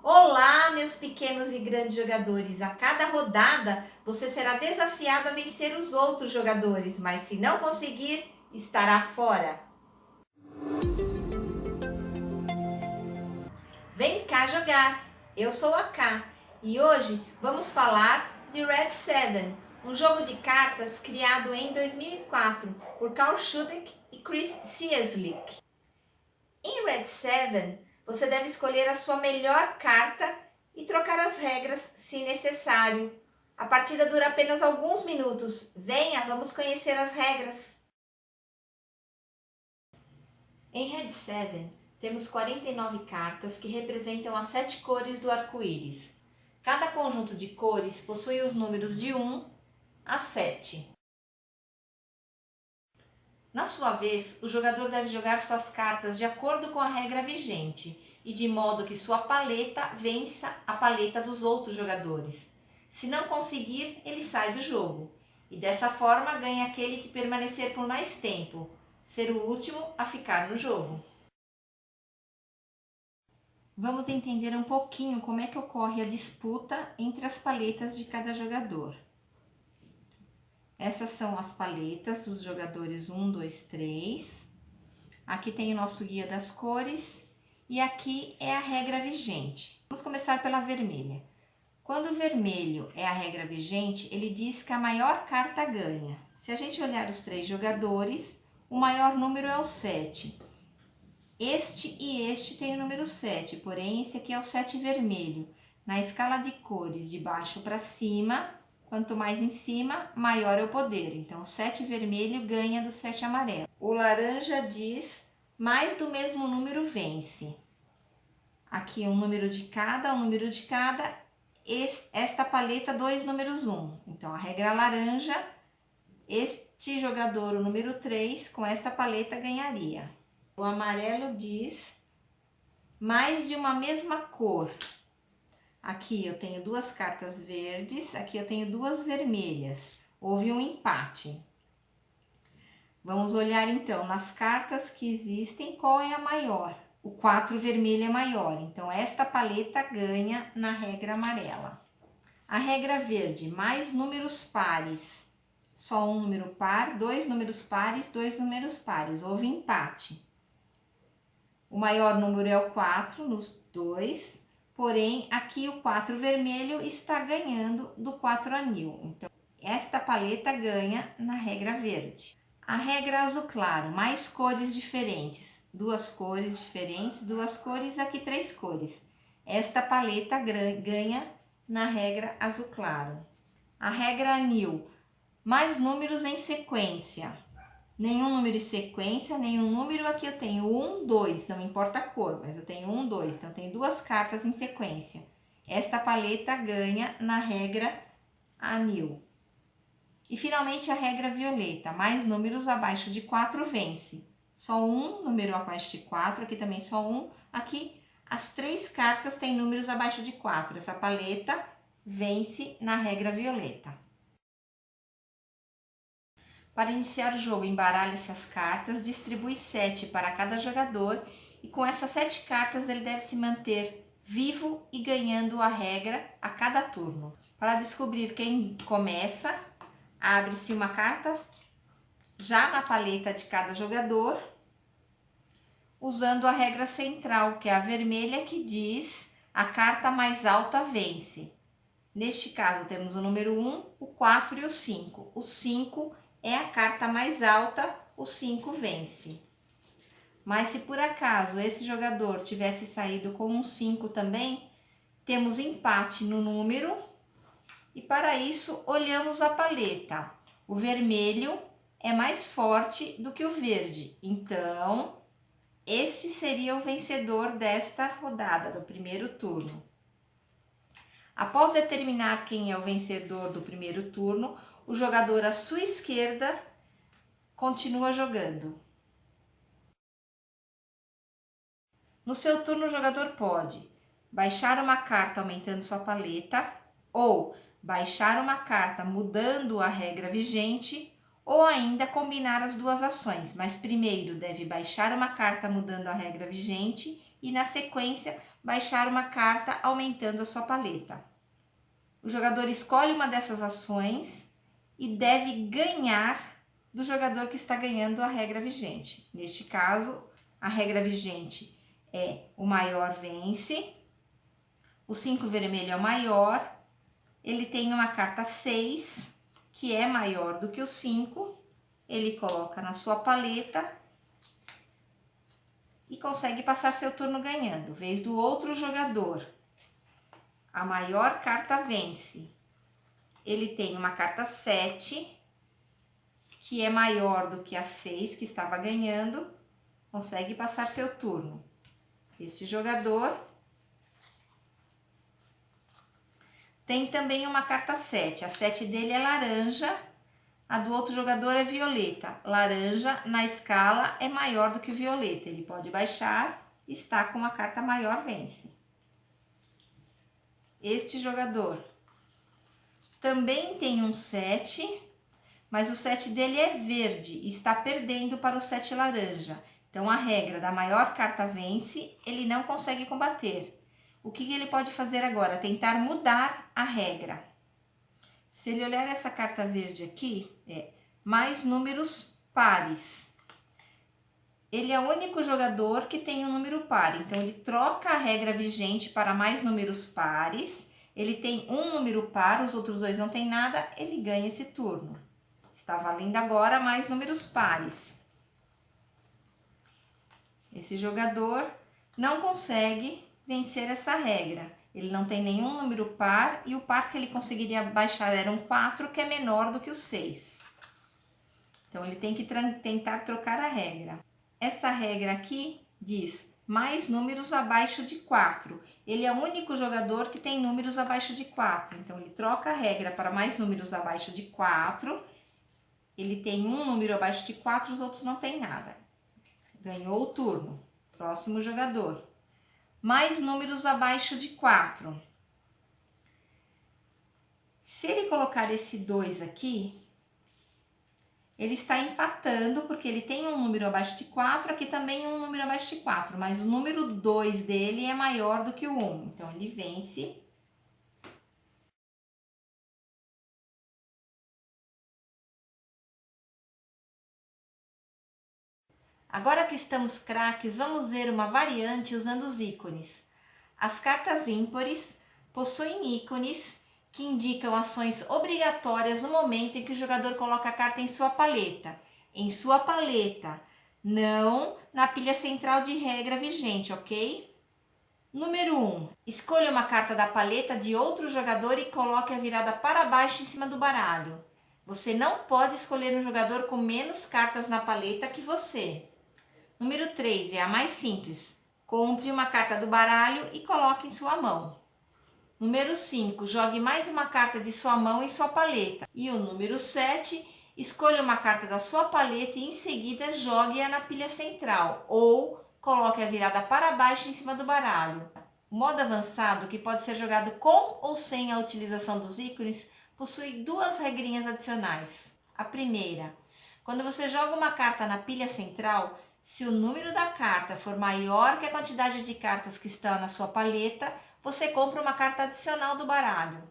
Olá, meus pequenos e grandes jogadores! A cada rodada você será desafiado a vencer os outros jogadores, mas se não conseguir, estará fora. Vem cá jogar! Eu sou a K e hoje vamos falar de Red Seven, um jogo de cartas criado em 2004 por Carl Schudek e Chris Cieslik. Em Red Seven, você deve escolher a sua melhor carta e trocar as regras se necessário. A partida dura apenas alguns minutos. Venha, vamos conhecer as regras. Em Red Seven, temos 49 cartas que representam as 7 cores do arco-íris. Cada conjunto de cores possui os números de 1 a 7. Na sua vez, o jogador deve jogar suas cartas de acordo com a regra vigente e de modo que sua paleta vença a paleta dos outros jogadores. Se não conseguir, ele sai do jogo. E dessa forma ganha aquele que permanecer por mais tempo, ser o último a ficar no jogo. Vamos entender um pouquinho como é que ocorre a disputa entre as paletas de cada jogador. Essas são as paletas dos jogadores 1, 2, 3. Aqui tem o nosso guia das cores e aqui é a regra vigente. Vamos começar pela vermelha. Quando o vermelho é a regra vigente, ele diz que a maior carta ganha. Se a gente olhar os 3 jogadores, o maior número é o 7. Este e este tem o número 7, porém esse aqui é o 7 vermelho. Na escala de cores de baixo para cima, quanto mais em cima, maior é o poder. Então, o 7 vermelho ganha do 7 amarelo. O laranja diz, mais do mesmo número vence. Aqui um número de cada, um número de cada. Esta paleta, 2 números 1. Então, a regra laranja, este jogador, o número 3, com esta paleta ganharia. O amarelo diz, mais de uma mesma cor. Aqui eu tenho 2 cartas verdes, aqui eu tenho 2 vermelhas. Houve um empate. Vamos olhar então nas cartas que existem, qual é a maior? O 4 vermelho é maior, então esta paleta ganha na regra amarela. A regra verde, mais números pares. Só um número par, 2 números pares, 2 números pares. Houve empate. O maior número é o 4 nos 2. Porém, aqui o 4 vermelho está ganhando do 4 anil. Então, esta paleta ganha na regra verde. A regra azul claro, mais cores diferentes. 2 cores diferentes, 2 cores, aqui 3 cores. Esta paleta ganha na regra azul claro. A regra anil, mais números em sequência. Nenhum número em sequência, nenhum número, aqui eu tenho 1, 2, não importa a cor, mas eu tenho 1, 2, então eu tenho 2 cartas em sequência. Esta paleta ganha na regra anil. E finalmente a regra violeta, mais números abaixo de 4 vence. Só um número abaixo de 4, aqui também só um. Aqui as 3 cartas têm números abaixo de 4, essa paleta vence na regra violeta. Para iniciar o jogo, embaralhe-se as cartas, distribui 7 para cada jogador e com essas 7 cartas ele deve se manter vivo e ganhando a regra a cada turno. Para descobrir quem começa, abre-se uma carta já na paleta de cada jogador, usando a regra central, que é a vermelha, que diz a carta mais alta vence. Neste caso, temos o número 1, o 4 e o 5. O 5 é a carta mais alta, o 5 vence. Mas se por acaso esse jogador tivesse saído com um 5 também, temos empate no número e para isso olhamos a paleta. O vermelho é mais forte do que o verde, então este seria o vencedor desta rodada, do primeiro turno. Após determinar quem é o vencedor do primeiro turno, o jogador à sua esquerda continua jogando. No seu turno, o jogador pode baixar uma carta aumentando sua paleta, ou baixar uma carta mudando a regra vigente, ou ainda combinar as duas ações, mas primeiro deve baixar uma carta mudando a regra vigente e na sequência baixar uma carta aumentando a sua paleta. O jogador escolhe uma dessas ações e deve ganhar do jogador que está ganhando a regra vigente. Neste caso, a regra vigente é o maior vence, o 5 vermelho é o maior, ele tem uma carta 6, que é maior do que o 5, ele coloca na sua paleta e consegue passar seu turno ganhando. Vez do outro jogador, a maior carta vence. Ele tem uma carta 7, que é maior do que a 6 que estava ganhando, consegue passar seu turno. Este jogador tem também uma carta 7, a 7 dele é laranja, a do outro jogador é violeta. Laranja na escala é maior do que o violeta, ele pode baixar, está com uma carta maior, vence. Este jogador também tem um 7, mas o 7 dele é verde e está perdendo para o 7 laranja. Então, a regra da maior carta vence, ele não consegue combater. O que ele pode fazer agora? Tentar mudar a regra. Se ele olhar essa carta verde aqui, é mais números pares. Ele é o único jogador que tem um número par, então ele troca a regra vigente para mais números pares. Ele tem um número par, os outros dois não tem nada, ele ganha esse turno. Está valendo agora mais números pares. Esse jogador não consegue vencer essa regra. Ele não tem nenhum número par e o par que ele conseguiria baixar era um 4, que é menor do que o 6. Então, ele tem que tentar trocar a regra. Essa regra aqui diz mais números abaixo de 4. Ele é o único jogador que tem números abaixo de 4. Então, ele troca a regra para mais números abaixo de 4. Ele tem um número abaixo de 4, os outros não tem nada. Ganhou o turno. Próximo jogador. Mais números abaixo de 4. Se ele colocar esse 2 aqui, ele está empatando, porque ele tem um número abaixo de 4, aqui também um número abaixo de 4, mas o número 2 dele é maior do que o 1, então ele vence. Agora que estamos craques, vamos ver uma variante usando os ícones. As cartas ímpares possuem ícones que indicam ações obrigatórias no momento em que o jogador coloca a carta em sua paleta. Em sua paleta, não na pilha central de regra vigente, ok? Número 1. Escolha uma carta da paleta de outro jogador e coloque a virada para baixo em cima do baralho. Você não pode escolher um jogador com menos cartas na paleta que você. Número 3 é a mais simples. Compre uma carta do baralho e coloque em sua mão. Número 5, jogue mais uma carta de sua mão em sua paleta. E o número 7, escolha uma carta da sua paleta e em seguida jogue-a na pilha central ou coloque a virada para baixo em cima do baralho. O modo avançado, que pode ser jogado com ou sem a utilização dos ícones, possui duas regrinhas adicionais. A primeira, quando você joga uma carta na pilha central, se o número da carta for maior que a quantidade de cartas que estão na sua paleta, você compra uma carta adicional do baralho.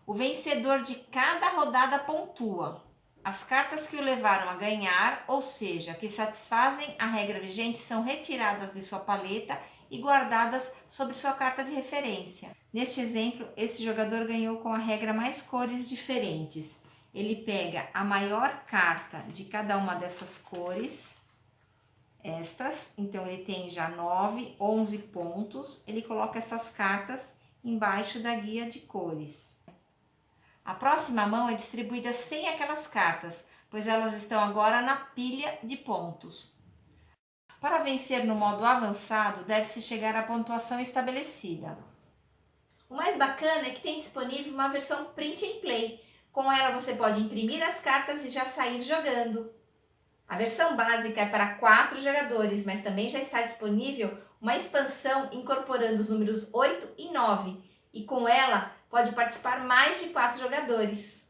O vencedor de cada rodada pontua. As cartas que o levaram a ganhar, ou seja, que satisfazem a regra vigente, são retiradas de sua paleta e guardadas sobre sua carta de referência. Neste exemplo, esse jogador ganhou com a regra mais cores diferentes. Ele pega a maior carta de cada uma dessas cores, então ele tem já 9, 11 pontos, ele coloca essas cartas embaixo da guia de cores. A próxima mão é distribuída sem aquelas cartas, pois elas estão agora na pilha de pontos. Para vencer no modo avançado, deve-se chegar à pontuação estabelecida. O mais bacana é que tem disponível uma versão print and play. Com ela você pode imprimir as cartas e já sair jogando. A versão básica é para 4 jogadores, mas também já está disponível uma expansão incorporando os números 8 e 9. E com ela pode participar mais de 4 jogadores.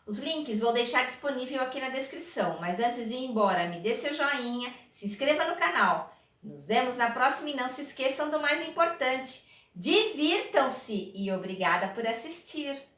Os links vou deixar disponível aqui na descrição, mas antes de ir embora, me dê seu joinha, se inscreva no canal, Nos vemos na próxima e não se esqueçam do mais importante. Divirtam-se e obrigada por assistir!